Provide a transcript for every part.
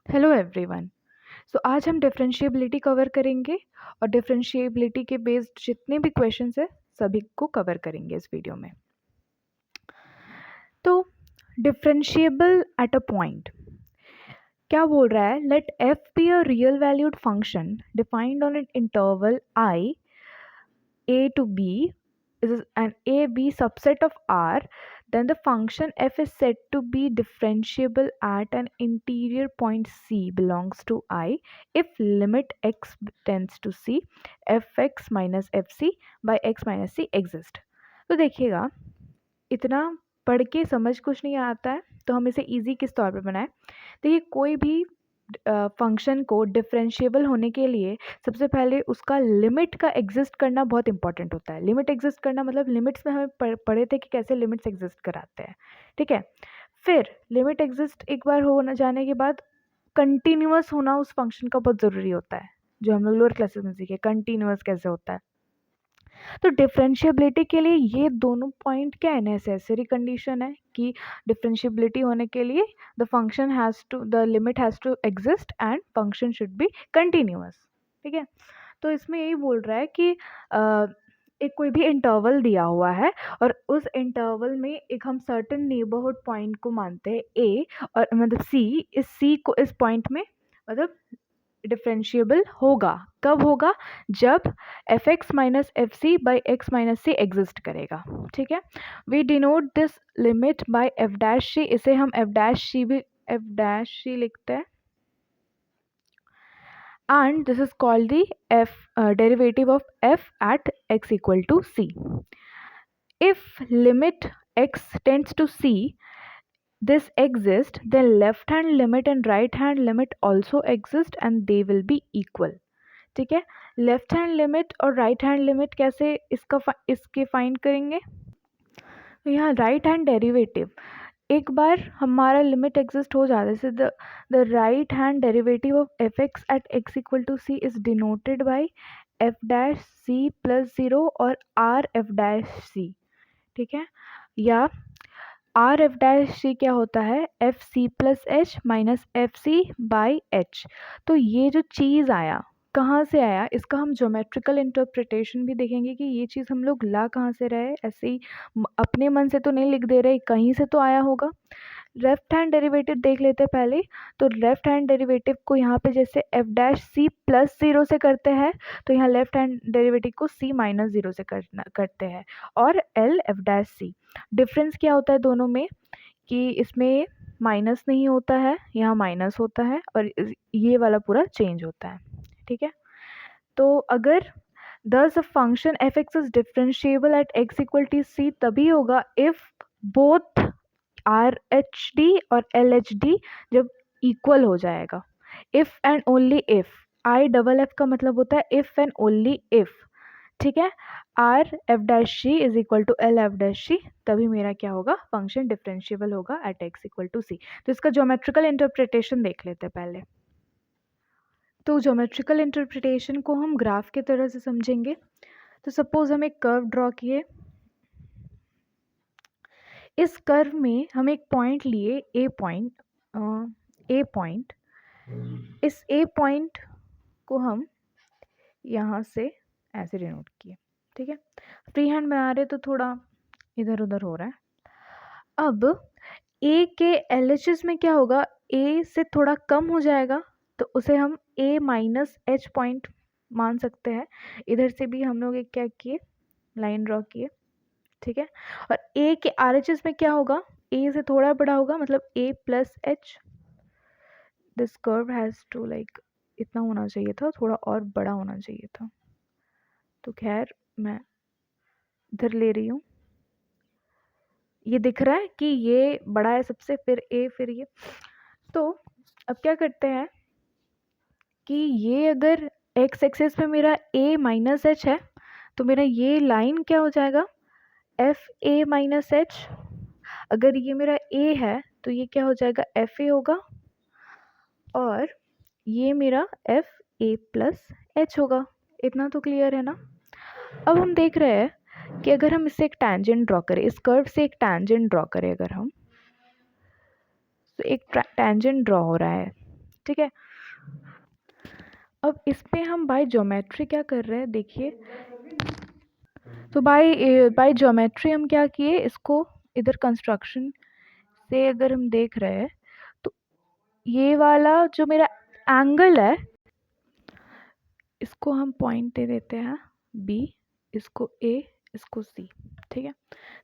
Hello everyone. सो आज हम differentiability cover करेंगे और डिफरेंशिएबिलिटी के बेस्ड जितने भी क्वेश्चंस है सभी को कवर करेंगे इस वीडियो में। तो डिफरेंशिएबल एट अ पॉइंट क्या बोल रहा है? Let f be a real valued function defined on an interval I a to b is an a b subset of r, then the function f is said to be differentiable at an interior point c belongs to I if limit x tends to c fx minus fc by x minus c exist। तो देखिएगा, इतना पढ़ के समझ कुछ नहीं आता है तो हम इसे इजी किस तौर पे बनाएं। देखिए, कोई भी फंक्शन को डिफरेंशिएबल होने के लिए सबसे पहले उसका लिमिट का एग्जिस्ट करना बहुत इंपॉर्टेंट होता है। लिमिट एग्जिस्ट करना मतलब लिमिट्स में हमें पढ़े थे कि कैसे लिमिट्स एग्जिस्ट कराते हैं, ठीक है। फिर लिमिट एग्जिस्ट एक बार हो न जाने के बाद कंटिन्यूअस होना उस फंक्शन का बहुत ज़रूरी होता है, जो हम लोग लोअर क्लासेस में सीखे कंटिन्यूअस कैसे होता है। तो डिफरेंशिएबिलिटी के लिए ये दोनों पॉइंट क्या है, नेसेसरी कंडीशन है कि डिफरेंशिएबिलिटी होने के लिए the function has to the limit has to exist and function should be continuous, ठीक है। तो इसमें यही बोल रहा है कि एक कोई भी इंटरवल दिया हुआ है और उस इंटरवल में एक हम सर्टेन नेबरहुड पॉइंट को मानते हैं ए, और मतलब सी, इस सी को इस पॉइंट में मतलब डिफरेंशिएबल होगा। कब होगा? जब F X minus F C by X minus C exist करेगा, ठीक है। We denote this limit by F dash C, इसे हम एफ डैश सी लिखते हैं, and this is called the derivative of f at x equal to c. If limit x tends to c this exists, then left hand limit and right hand limit also exist and they will be equal, ठीक है। Left hand limit और right hand limit कैसे इसके find करेंगे? तो यहाँ right hand derivative एक बार हमारा लिमिट एग्जिस्ट हो जाता है, जैसे the right hand derivative of f x at x equal to c is denoted by f dash c plus zero और आर एफ डैश सी, ठीक है। या आर एफ डैश सी क्या होता है? F C plus H minus F C by H. तो ये जो चीज़ आया कहाँ से आया, इसका हम ज्योमेट्रिकल इंटरप्रिटेशन भी देखेंगे कि ये चीज़ हम लोग ला कहाँ से रहे, ऐसे ही अपने मन से तो नहीं लिख दे रहे, कहीं से तो आया होगा। लेफ्ट हैंड डेरिवेटिव देख लेते हैं पहले। तो लेफ्ट हैंड डेरिवेटिव को यहाँ पे जैसे f dash c plus zero से करते हैं, तो यहाँ लेफ्ट हैंड डेरिवेटिव को सी माइनस ज़ीरो से करते हैं, और एल एफ डैश सी। डिफरेंस क्या होता है दोनों में कि इसमें माइनस नहीं होता है, यहाँ माइनस होता है, और ये वाला पूरा चेंज होता है, ठीक है। तो अगर thus a function F X is differentiable at x equal to C तभी होगा if both R H D और एल एच डी जब इक्वल हो जाएगा। If and only if, I double F का मतलब होता है इफ एंड ओनली इफ, ठीक है। R F dash C is equal to L F dash C, तभी मेरा क्या होगा? फंक्शन डिफरेंशिएबल होगा at x equal to C. तो इसका ज्योमेट्रिकल इंटरप्रिटेशन देख लेते हैं पहले। तो ज्योमेट्रिकल इंटरप्रिटेशन को हम ग्राफ के तरह से समझेंगे। तो सपोज हम एक कर्व ड्रॉ किए, इस कर्व में हम एक पॉइंट लिए ए पॉइंट, इस ए पॉइंट को हम यहाँ से ऐसे डिनोट किए, ठीक है। फ्री हैंड बना रहे तो थोड़ा इधर उधर हो रहा है। अब ए के एल एच एस में क्या होगा? ए से थोड़ा कम हो जाएगा तो उसे हम ए माइनस एच पॉइंट मान सकते हैं। इधर से भी हम लोग एक क्या किए, लाइन ड्रॉ किए, ठीक है। और ए के आर एच एस में क्या होगा? ए से थोड़ा बड़ा होगा, मतलब A plus H. This curve has to like इतना होना चाहिए था, थोड़ा और बड़ा होना चाहिए था, तो खैर मैं इधर ले रही हूँ। ये दिख रहा है कि ये बड़ा है सबसे, फिर ए, फिर ये। तो अब क्या करते हैं कि ये अगर एक्स एक्सेस पे मेरा ए माइनस एच है तो मेरा ये लाइन क्या हो जाएगा? F A minus H. अगर ये मेरा ए है तो ये क्या हो जाएगा? एफ ए होगा, और ये मेरा एफ ए प्लस एच होगा। इतना तो क्लियर है ना? अब हम देख रहे हैं कि अगर हम इससे एक टैंजेंट ड्रॉ करें, इस कर्व से एक टैंजेंट ड्रॉ करें अगर हम, तो एक टैंजेंट ड्रॉ हो रहा है, ठीक है। अब इस पे हम बाय ज्योमेट्री क्या कर रहे हैं देखिए। तो बाय ज्योमेट्री हम क्या किए, इसको इधर कंस्ट्रक्शन से अगर हम देख रहे हैं तो ये वाला जो मेरा एंगल है इसको हम पॉइंट दे देते हैं बी, इसको ए, इसको सी, ठीक है।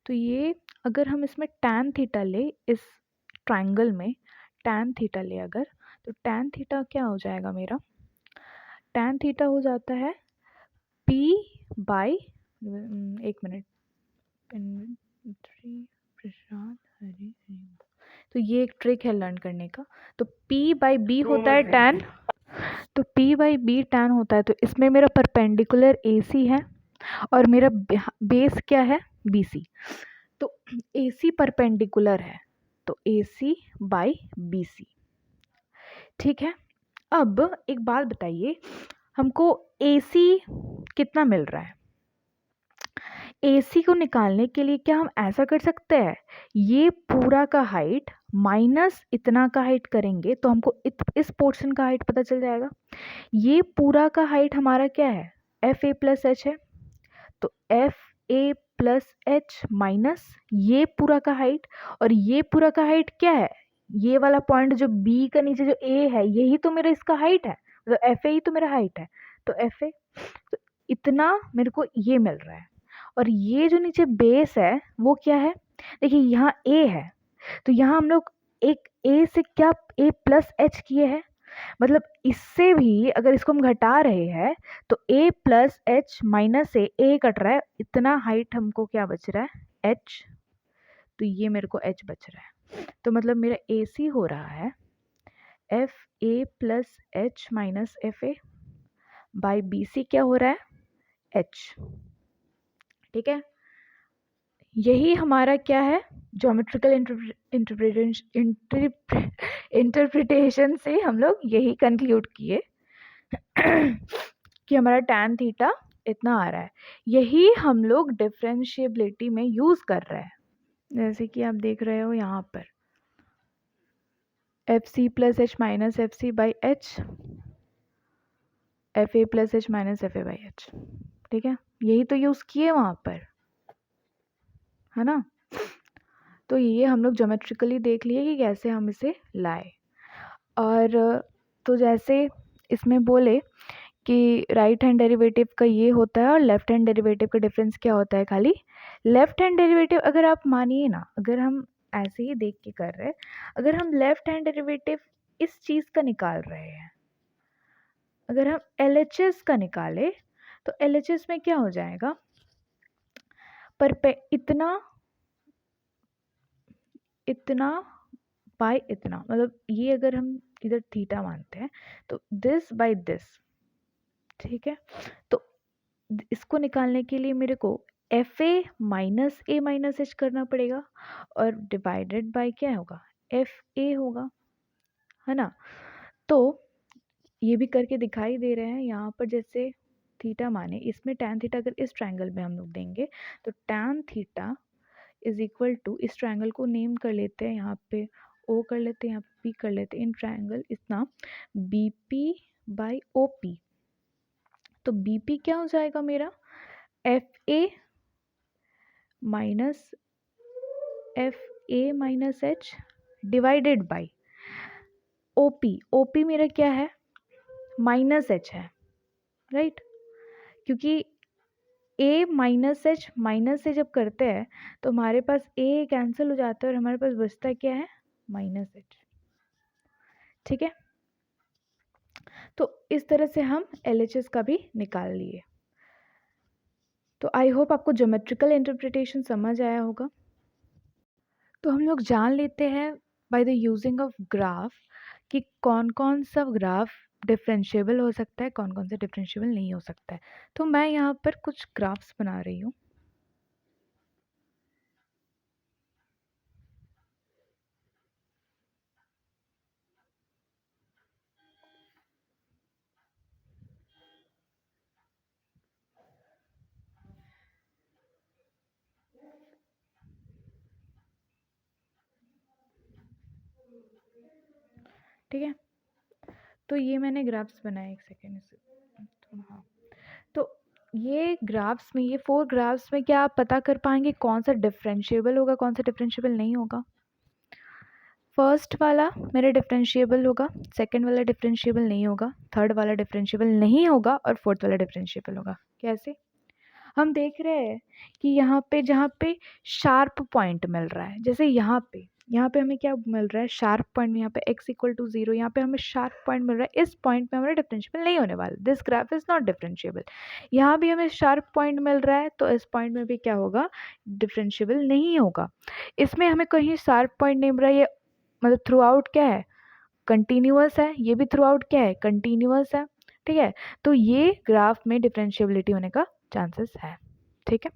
तो ये अगर हम इसमें tan थीटा ले, इस ट्रायंगल में tan थीटा ले अगर, तो tan थीटा क्या हो जाएगा मेरा, tan थीटा हो जाता है p बाय, एक मिनट, प्रशांत हरी, तो ये एक ट्रिक है लर्न करने का। तो p बाई बी होता है tan, तो p बाई बी tan होता है, तो इसमें मेरा परपेंडिकुलर AC है और मेरा बेस क्या है BC, तो AC परपेंडिकुलर है, तो AC बाई BC, ठीक है। अब एक बात बताइए, हमको AC कितना मिल रहा है, AC को निकालने के लिए क्या हम ऐसा कर सकते हैं, ये पूरा का हाइट माइनस इतना का हाइट करेंगे तो हमको इस पोर्शन का हाइट पता चल जाएगा। ये पूरा का हाइट हमारा क्या है, एफ ए प्लस एच है, तो F a plus H minus ये पूरा का हाइट, और ये पूरा का हाइट क्या है, ये वाला पॉइंट जो बी का नीचे जो ए है यही तो मेरा इसका हाइट है, तो एफ ए ही तो मेरा हाइट है, तो एफ ए, तो इतना मेरे को ये मिल रहा है। और ये जो नीचे बेस है वो क्या है, देखिए यहाँ ए है, तो यहाँ हम लोग एक ए से क्या ए प्लस एच किए हैं, मतलब इससे भी अगर इसको हम घटा रहे हैं तो a प्लस एच माइनस से a कट रहा है, इतना हाइट हमको क्या बच रहा है h, तो ये मेरे को h बच रहा है, तो मतलब मेरा AC हो रहा है f a plus H minus f a by b c, क्या हो रहा है h, ठीक है। यही हमारा क्या है, ज्योमेट्रिकल इंटरप्रिटेशन से हम लोग यही कंक्लूड किए कि हमारा tan थीटा इतना आ रहा है, यही हम लोग डिफरेंशिएबिलिटी में यूज कर रहे हैं। जैसे कि आप देख रहे हो यहाँ पर f C plus H minus F C by h, f a plus H minus f a by h, ठीक है, यही तो यूज किए वहाँ पर, है ना। तो ये हम लोग ज्योमेट्रिकली देख लिए कि कैसे हम इसे लाए। और तो जैसे इसमें बोले कि राइट हैंड डेरिवेटिव का ये होता है और लेफ्ट हैंड डेरिवेटिव का डिफरेंस क्या होता है, खाली लेफ्ट हैंड डेरिवेटिव अगर आप मानिए ना, अगर हम ऐसे ही देख के कर रहे हैं, अगर हम लेफ्ट हैंड डेरिवेटिव इस चीज़ का निकाल रहे हैं, अगर हम LHS का निकाले तो LHS में क्या हो जाएगा, पर इतना इतना बाय इतना, मतलब ये अगर हम इधर थीटा मानते हैं तो दिस बाय दिस, ठीक है। तो इसको निकालने के लिए मेरे को एफ ए माइनस एच करना पड़ेगा और डिवाइडेड बाय क्या होगा, एफ ए होगा, है ना। तो ये भी करके दिखाई दे रहे हैं यहाँ पर, जैसे थीटा माने इसमें tan थीटा अगर इस ट्रायंगल में हम लोग देंगे तो tan theta is equal to, इस ट्रायंगल को नेम कर लेते हैं, यहाँ पे O कर लेते हैं, यहाँ पे P कर लेते हैं, इन ट्रायंगल इतना BP बाई OP, तो BP क्या हो जाएगा मेरा, F A minus f A minus H divided by OP, OP मेरा क्या है माइनस एच है, राइट, क्योंकि ए माइनस से जब करते हैं तो हमारे पास ए कैंसिल हो जाता है और हमारे पास बचता क्या है माइनस एच, ठीक है। तो इस तरह से हम LHS का भी निकाल लिए। तो आई होप आपको ज्योमेट्रिकल इंटरप्रिटेशन समझ आया होगा। तो हम लोग जान लेते हैं by the using of graph कि कौन कौन सा ग्राफ डिफरेंशिएबल हो सकता है, कौन कौन सा डिफरेंशिएबल नहीं हो सकता है। तो मैं यहाँ पर कुछ ग्राफ्स बना रही हूँ। ठीक है, तो ये मैंने ग्राफ्स बनाए, एक सेकेंड से। तो हाँ, तो ये ग्राफ्स में, ये 4 ग्राफ्स में क्या आप पता कर पाएंगे कौन सा डिफरेंशिएबल होगा, कौन सा डिफरेंशिएबल नहीं होगा? फर्स्ट वाला मेरा डिफरेंशिएबल होगा, सेकंड वाला डिफरेंशिएबल नहीं होगा, थर्ड वाला डिफरेंशिएबल नहीं होगा और फोर्थ वाला डिफरेंशिएबल होगा। कैसे? हम देख रहे हैं कि यहाँ पे जहाँ पे शार्प पॉइंट मिल रहा है, जैसे यहाँ पे हमें क्या मिल रहा है, शार्प पॉइंट, यहाँ पे x इक्वल टू 0, यहाँ पे हमें शार्प पॉइंट मिल रहा है, इस पॉइंट पे हमारा डिफरेंशिएबल नहीं होने वाला, this graph is not differentiable. यहाँ भी हमें शार्प पॉइंट मिल रहा है, तो इस पॉइंट में भी क्या होगा, डिफरेंशिएबल नहीं होगा। इसमें हमें कहीं शार्प पॉइंट नहीं मिल रहा है, ये मतलब थ्रू आउट क्या है, कंटिन्यूअस है, ये भी थ्रू आउट क्या है, कंटिन्यूअस है। ठीक है, तो ये ग्राफ में डिफरेंशिएबिलिटी होने का चांसेस है। ठीक है।